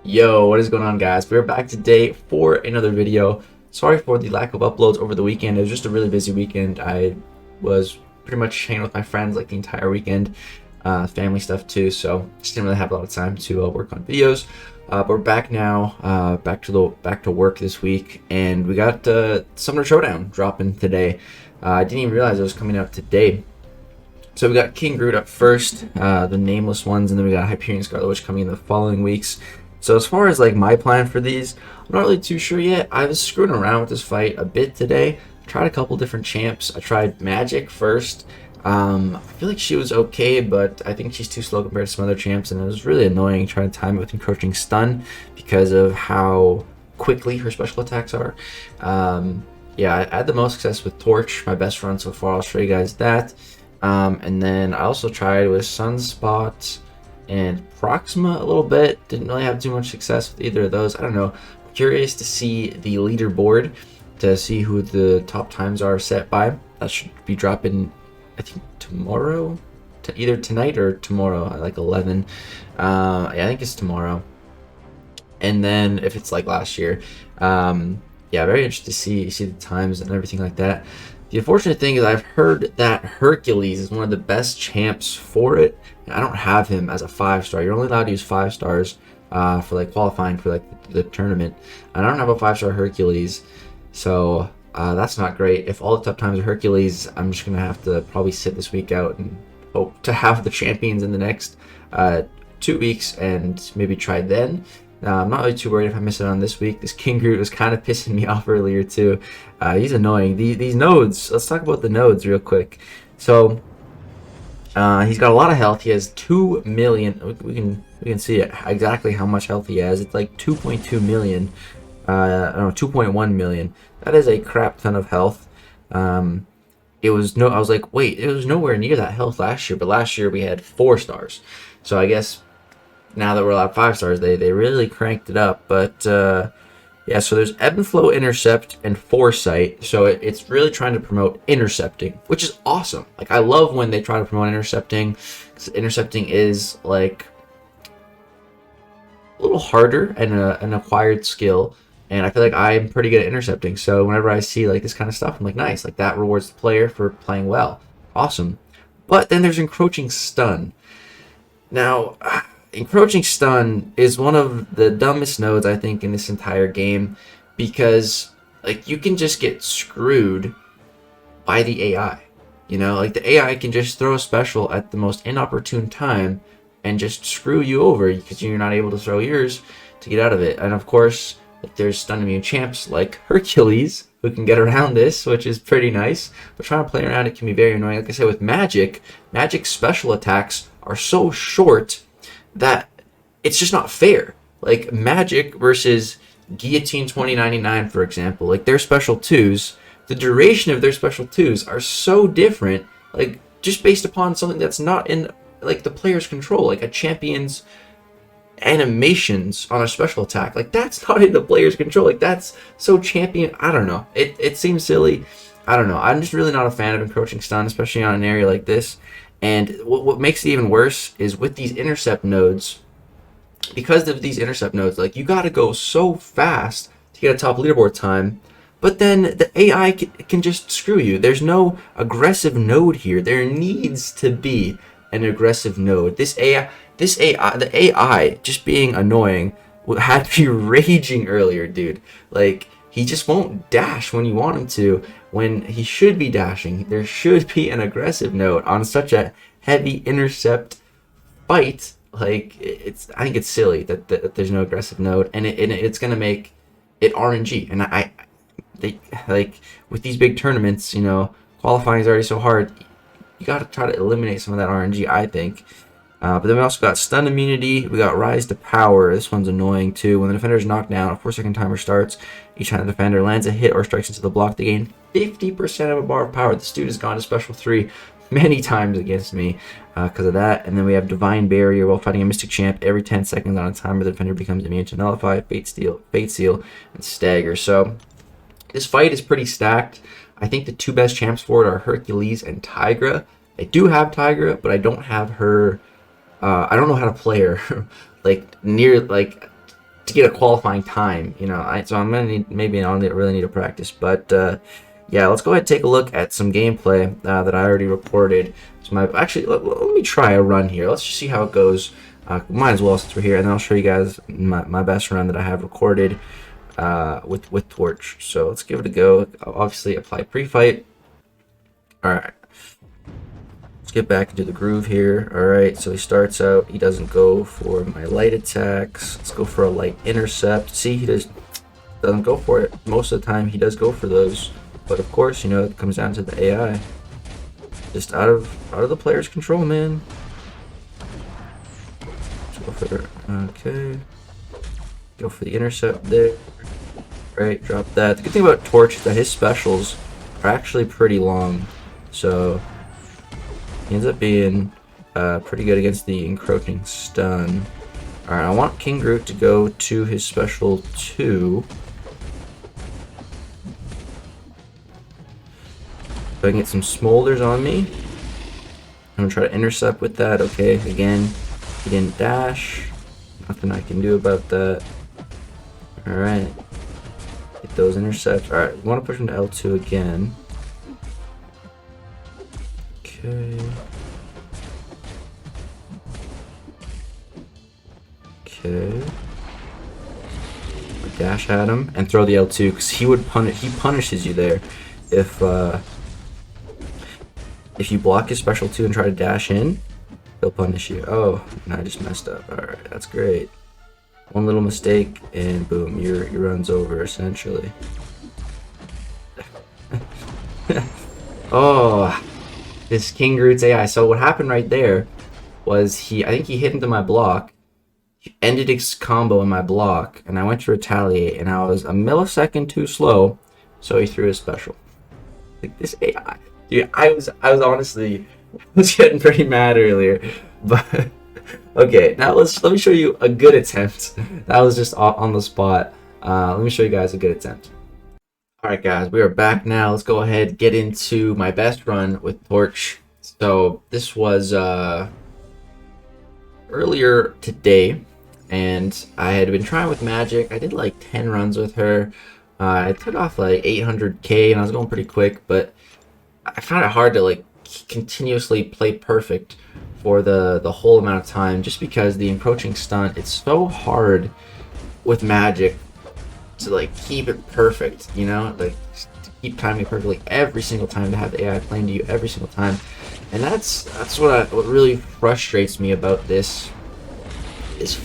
Yo, what is going on, guys? We're back today for another video. Sorry for the lack of uploads over the weekend. It was just a really busy weekend. I was pretty much hanging with my friends like the entire weekend, family stuff too, so just didn't really have a lot of time to work on videos. But we're back now, back to work this week, and we got Summer Showdown dropping today. I didn't even realize it was coming out today. So we got King Groot up first, the Nameless ones, and then we got Hyperion Scarlet Witch coming in the following weeks. So as far as like my plan for these, I'm not really too sure yet. I was screwing around with this fight a bit today. Tried a couple different champs. I tried Magic first. I feel like she was okay, but I think she's too slow compared to some other champs, and it was really annoying trying to time it with encroaching stun because of how quickly her special attacks are. Yeah, I had the most success with Torch, my best run so far. I'll show you guys that. And then I also tried with Sunspot and Proxima a little bit. Didn't really have too much success with either of those. I don't know. I'm curious to see the leaderboard to see who the top times are set by. That should be dropping, I think, tomorrow, to either tonight or tomorrow at like 11. Yeah, I think it's tomorrow. And then if it's like last year, yeah, very interested to see the times and everything like that. The unfortunate thing is I've heard that Hercules is one of the best champs for it. And I don't have him as a 5-star. You're only allowed to use 5 stars for like qualifying for like the tournament. And I don't have a 5-star Hercules, so that's not great. If all the top times are Hercules, I'm just gonna have to probably sit this week out and hope to have the champions in the next 2 weeks and maybe try then. I'm not really too worried if I miss it on this week. This King Groot was kind of pissing me off earlier too. He's annoying. These nodes. Let's talk about the nodes real quick. So he's got a lot of health. He has 2 million. We can see it exactly how much health he has. It's like 2.2 million. I don't know, 2.1 million. That is a crap ton of health. It was no. I was like, wait, it was nowhere near that health last year. But last year we had 4 stars. So I guess now that we're allowed 5 stars, they really cranked it up. But yeah, so there's Ebb and Flow, Intercept, and Foresight. So it's really trying to promote intercepting, which is awesome. Like, I love when they try to promote intercepting, because intercepting is like a little harder and an acquired skill. And I feel like I'm pretty good at intercepting. So whenever I see like this kind of stuff, I'm like, nice. Like, that rewards the player for playing well. Awesome. But then there's Encroaching Stun. Now, Encroaching Stun is one of the dumbest nodes, I think, in this entire game, because like you can just get screwed by the AI. You know, like the AI can just throw a special at the most inopportune time and just screw you over because you're not able to throw yours to get out of it. And of course, like, there's stun immune champs like Hercules who can get around this, which is pretty nice. But trying to play around it can be very annoying. Like I said, with Magic's special attacks are so short that it's just not fair. Like Magic versus Guillotine 2099, for example, like their special 2s, the duration of their special 2s are so different, like just based upon something that's not in like the player's control, like a champion's animations on a special attack. Like, that's not in the player's control. Like, that's so champion. I don't know. It seems silly. I don't know. I'm just really not a fan of Encroaching Stun, especially on an area like this. And what makes it even worse is with these intercept nodes, because of these intercept nodes, like, you gotta go so fast to get a top leaderboard time, but then the AI can just screw you. There's no aggressive node here. There needs to be an aggressive node. The AI just being annoying had me raging earlier, dude. Like, he just won't dash when you want him to, when he should be dashing. There should be an aggressive node on such a heavy intercept fight. Like, I think it's silly that there's no aggressive node, and it's gonna make it RNG. And they like, with these big tournaments, you know, qualifying is already so hard. You gotta try to eliminate some of that RNG, I think. But then we also got Stun Immunity. We got Rise to Power. This one's annoying too. When the defender is knocked down, a 4-second timer starts. Each time the defender lands a hit or strikes into the block, they gain 50% of a bar of power. This dude has gone to Special 3 many times against me because of that. And then we have Divine Barrier. While fighting a Mystic Champ, every 10 seconds on a timer, the defender becomes immune to Nullify, Fate Seal, and Stagger. So this fight is pretty stacked. I think the 2 best champs for it are Hercules and Tigra. I do have Tigra, but I don't have her. I don't know how to play her like to get a qualifying time, you know. So I'm gonna need, maybe I'll really need to practice, but yeah, let's go ahead and take a look at some gameplay that I already recorded. So actually, let me try a run here. Let's just see how it goes. Might as well since we're here, and then I'll show you guys my best run that I have recorded with Torch. So let's give it a go. I'll obviously apply pre-fight. All right. Let's get back into the groove here. All right, so he starts out. He doesn't go for my light attacks. Let's go for a light intercept. See, he doesn't go for it. Most of the time, he does go for those. But of course, you know, it comes down to the AI. Just out of the player's control, man. Let's go for okay. Go for the intercept there. Right, drop that. The good thing about Torch is that his specials are actually pretty long, so he ends up being pretty good against the encroaching stun. All right, I want King Groot to go to his special 2. So I can get some smolders on me. I'm gonna try to intercept with that. Okay, again, he didn't dash. Nothing I can do about that. Alright. Get those intercepts. Alright, we want to push him to L2 again. Okay. Okay. Dash at him and throw the L2 because he punishes you there if you block his special 2 and try to dash in, he'll punish you. Oh, and I just messed up. Alright, that's great. One little mistake and boom, your run's over essentially. Oh, this King Groot's AI. So what happened right there was I think he hit into my block, ended his combo in my block, and I went to retaliate, and I was a millisecond too slow, so he threw his special. Like this AI. Dude, I was honestly getting pretty mad earlier, but okay. Now let me show you a good attempt. That was just on the spot. Let me show you guys a good attempt. All right, guys, we are back now. Let's go ahead and get into my best run with Torch. So this was earlier today, and I had been trying with Magic. I did like 10 runs with her. I took off like 800k, and I was going pretty quick, but I found it hard to like continuously play perfect for the whole amount of time, just because the encroaching stunt, it's so hard with Magic to like keep it perfect, you know, like to keep timing perfectly every single time, to have the AI playing to you every single time. And that's what really frustrates me about this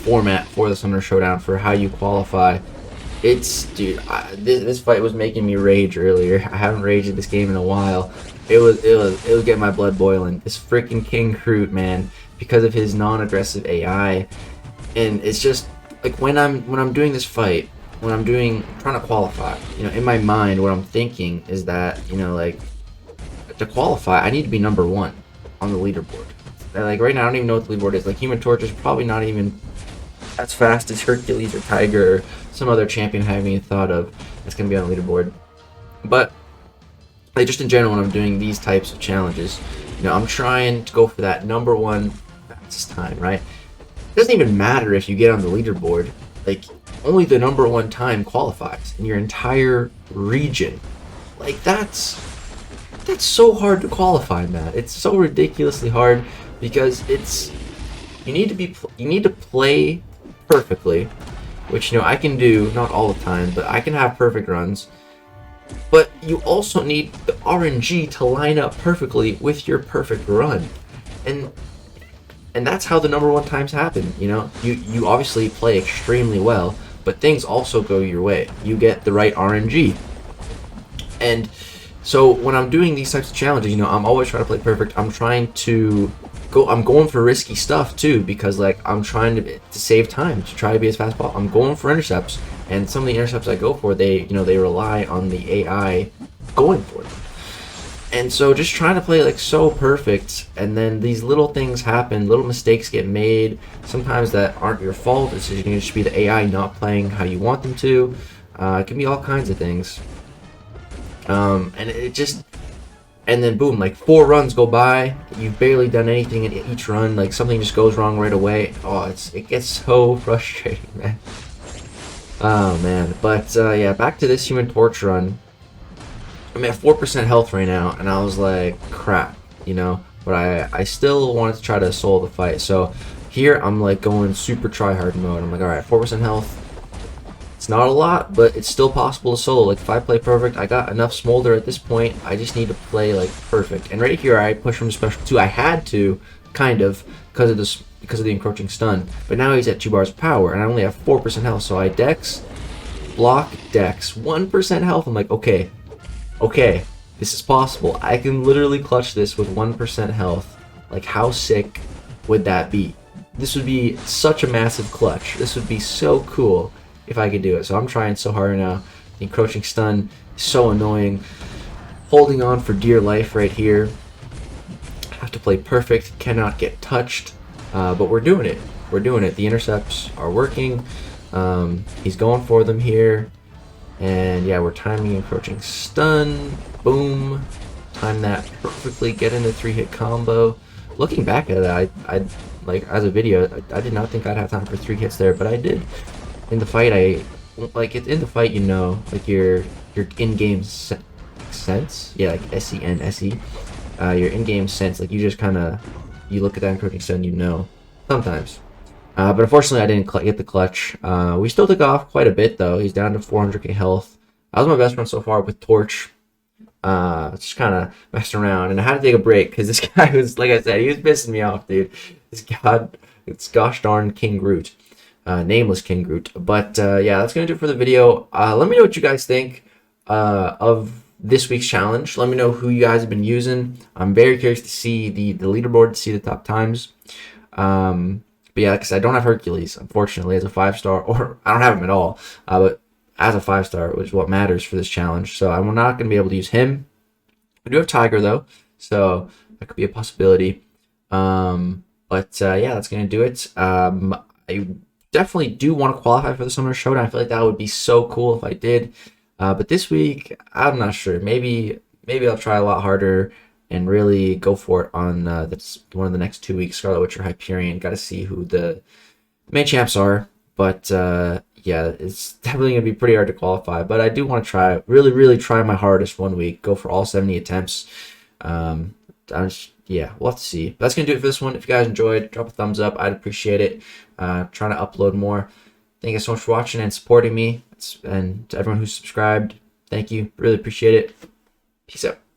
format for the Summoner Showdown, for how you qualify. It's, dude, this fight was making me rage earlier. I haven't raged in this game in a while. It was getting my blood boiling. This freaking King Groot, man, because of his non-aggressive AI, and it's just like when I'm doing this fight, when I'm trying to qualify, you know, in my mind, what I'm thinking is that, you know, like to qualify, I need to be number 1 on the leaderboard. And like right now, I don't even know what the leaderboard is. Like Human Torch is probably not even as fast as Hercules or Tiger or some other champion I haven't even thought of that's gonna be on the leaderboard. But like just in general, when I'm doing these types of challenges, you know, I'm trying to go for that number 1 fastest time, right? It doesn't even matter if you get on the leaderboard. Like only the number 1 time qualifies in your entire region. Like that's so hard to qualify, man. It's so ridiculously hard, because you need to play perfectly, which, you know, I can do, not all the time, but I can have perfect runs. But you also need the RNG to line up perfectly with your perfect run, and that's how the number 1 times happen. You know, you obviously play extremely well, but things also go your way. You get the right RNG, and so when I'm doing these types of challenges, you know, I'm always trying to play perfect. I'm going for risky stuff too, because like I'm trying to save time, to try to be as fast as possible. I'm going for intercepts, and some of the intercepts I go for, they rely on the AI going for them. And so just trying to play like so perfect, and then these little things happen, little mistakes get made, sometimes that aren't your fault. It's just going to be the AI not playing how you want them to. It can be all kinds of things. And then boom, like 4 runs go by, you've barely done anything in each run, like something just goes wrong right away. Oh, it gets so frustrating, man. Oh man, but yeah, back to this Human Torch run. I'm at 4% health right now, and I was like, crap, you know. But I still wanted to try to solo the fight. So here I'm like going super try hard mode. I'm like, all right, 4% health. It's not a lot, but it's still possible to solo. Like if I play perfect, I got enough smolder at this point. I just need to play like perfect. And right here, I push him to special 2. I had to, kind of, because of this, because of the encroaching stun. But now he's at 2 bars of power, and I only have 4% health. So I dex, block, dex, 1% health. I'm like, okay, okay, this is possible. I can literally clutch this with 1% health. Like, how sick would that be? This would be such a massive clutch. This would be so cool if I could do it. So I'm trying so hard right now. The encroaching stun is so annoying. Holding on for dear life right here. Have to play perfect. Cannot get touched. But we're doing it. We're doing it. The intercepts are working. He's going for them here. And yeah, we're timing encroaching stun. Boom. Time that perfectly. Get in the 3-hit combo. Looking back at it, I like as a video, I did not think I'd have time for 3 hits there, but I did. In the fight, in the fight, you know, like your in-game sense, yeah, like SENSE, your in-game sense, like you just kind of you look at that encroaching stun, you know, sometimes. But unfortunately, I didn't get the clutch. We still took off quite a bit, though. He's down to 400k health. That was my best run so far with Torch. Just kind of messing around. And I had to take a break because this guy was, like I said, he was pissing me off, dude. It's gosh darn King Groot. Nameless King Groot. But yeah, that's going to do it for the video. Let me know what you guys think of this week's challenge. Let me know who you guys have been using. I'm very curious to see the leaderboard, to see the top times. But yeah, because I don't have Hercules, unfortunately, as a 5-star, or I don't have him at all. But as a 5-star, which is what matters for this challenge. So I'm not going to be able to use him. I do have Tiger, though, so that could be a possibility. But yeah, that's going to do it. I definitely do want to qualify for the Summer Showdown. I feel like that would be so cool if I did. But this week, I'm not sure. Maybe I'll try a lot harder and really go for it on that's one of the next 2 weeks. Scarlet Witch or Hyperion. Got to see who the main champs are. But yeah, it's definitely gonna be pretty hard to qualify. But I do want to try, really try my hardest 1 week. Go for all 70 attempts. Yeah, we'll have to see. But that's gonna do it for this one. If you guys enjoyed, drop a thumbs up. I'd appreciate it. Trying to upload more. Thank you so much for watching and supporting me. And to everyone who's subscribed, thank you. Really appreciate it. Peace out.